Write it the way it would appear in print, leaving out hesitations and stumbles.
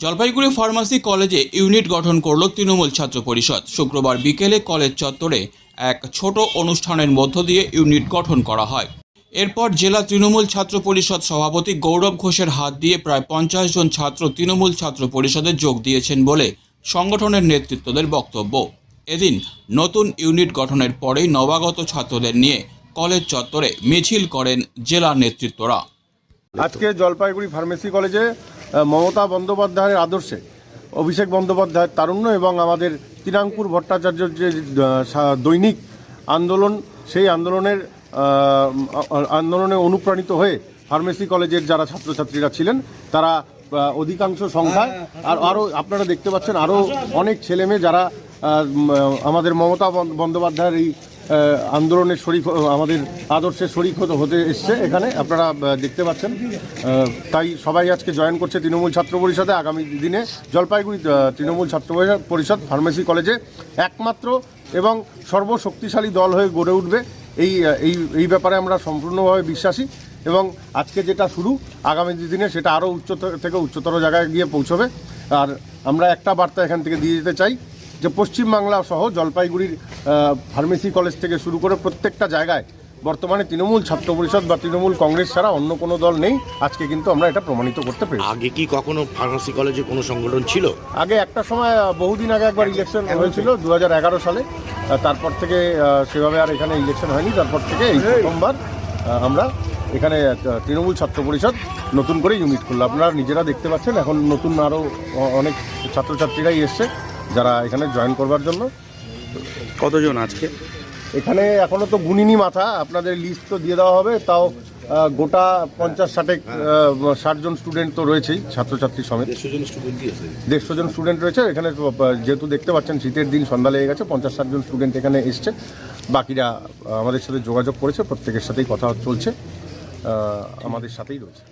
Jalpaiguri pharmacy কলেজে unit গঠন করল তৃণমূল ছাত্র পরিষদ। শুক্রবার বিকেলে কলেজ চত্বরে এক ছোট অনুষ্ঠানের মধ্য দিয়ে ইউনিট গঠন করা হয়। এরপর জেলা তৃণমূল ছাত্র পরিষদ সভাপতি গৌরব ঘোষের হাত দিয়ে প্রায় 50 জন ছাত্র তৃণমূল ছাত্র পরিষদে যোগ দিয়েছেন বলে সংগঠনের নেতৃত্বদের বক্তব্য। এদিন নতুন ইউনিট গঠনের পরেই নবাগত ছাত্রদের নিয়ে কলেজ চত্বরে মিছিল করেন জেলা নেতৃত্বরা। আজকে জলপাইগুড়ি ফার্মেসি কলেজে মমতা বন্দ্যোপাধ্যায়ের আদর্শে অভিষেক বন্দ্যোপাধ্যায়ের তারুণ্য এবং আমাদের তিনাঙ্কুর ভট্টাচার্যের যে দৈনিক আন্দোলন, সেই আন্দোলনে অনুপ্রাণিত হয়ে ফার্মেসি কলেজের যারা ছাত্রছাত্রীরা ছিলেন তারা অধিকাংশ সংখ্যায় আরও আপনারা দেখতে পাচ্ছেন আরও অনেক ছেলেমেয়ে যারা আমাদের মমতা বন্দ্যোপাধ্যায়ের এই আন্দোলনের শরিক, আমাদের আদর্শের শরিক হতে এসছে এখানে আপনারা দেখতে পাচ্ছেন। তাই সবাই আজকে জয়েন করছে তৃণমূল ছাত্র পরিষদে। আগামী দিনে জলপাইগুড়ি তৃণমূল ছাত্র পরিষদ ফার্মেসি কলেজে একমাত্র এবং সর্বশক্তিশালী দল হয়ে গড়ে উঠবে, এই ব্যাপারে আমরা সম্পূর্ণভাবে বিশ্বাসী। এবং আজকে যেটা শুরু, আগামী দিনে সেটা আরও উচ্চতর জায়গায় গিয়ে পৌঁছবে। আর আমরা একটা বার্তা এখান থেকে দিয়ে যেতে চাই যে পশ্চিমবাংলা সহ জলপাইগুড়ির ফার্মেসি কলেজ থেকে শুরু করে প্রত্যেকটা জায়গায় বর্তমানে তৃণমূল ছাত্র পরিষদ বা তৃণমূল কংগ্রেস ছাড়া অন্য কোনো দল নেই। আজকে কিন্তু আমরা এটা প্রমাণিত করতে পেরেছি। আগে কি কখনো ফার্মেসি কলেজে কোনো সংগঠন ছিল? আগে একটা সময় বহুদিন আগে একবার ইলেকশন হয়েছিল 2011 সালে। তারপর থেকে সেভাবে আর এখানে ইলেকশন হয়নি। তারপর থেকে এই প্রথমবার আমরা এখানে তৃণমূল ছাত্র পরিষদ নতুন করে ইউনিট করলো। আপনারা নিজেরা দেখতে পাচ্ছেন এখন নতুন আরও অনেক ছাত্রছাত্রীরাই এসছে যারা এখানে জয়েন করবার জন্য। কতজন আজকে এখানে? এখনও তো গুনিনি মাথা, আপনাদের লিস্ট তো দিয়ে দেওয়া হবে। তাও গোটা 50-60 জন স্টুডেন্ট তো রয়েছেই, ছাত্রছাত্রী সমেত 150 জন স্টুডেন্ট রয়েছে এখানে। যেহেতু দেখতে পাচ্ছেন শীতের দিন, সন্ধ্যা লেগে গেছে, 50-60 জন স্টুডেন্ট এখানে এসছে। বাকিরা আমাদের সাথে যোগাযোগ করেছে, প্রত্যেকের সাথেই কথা চলছে, আমাদের সাথেই রয়েছে।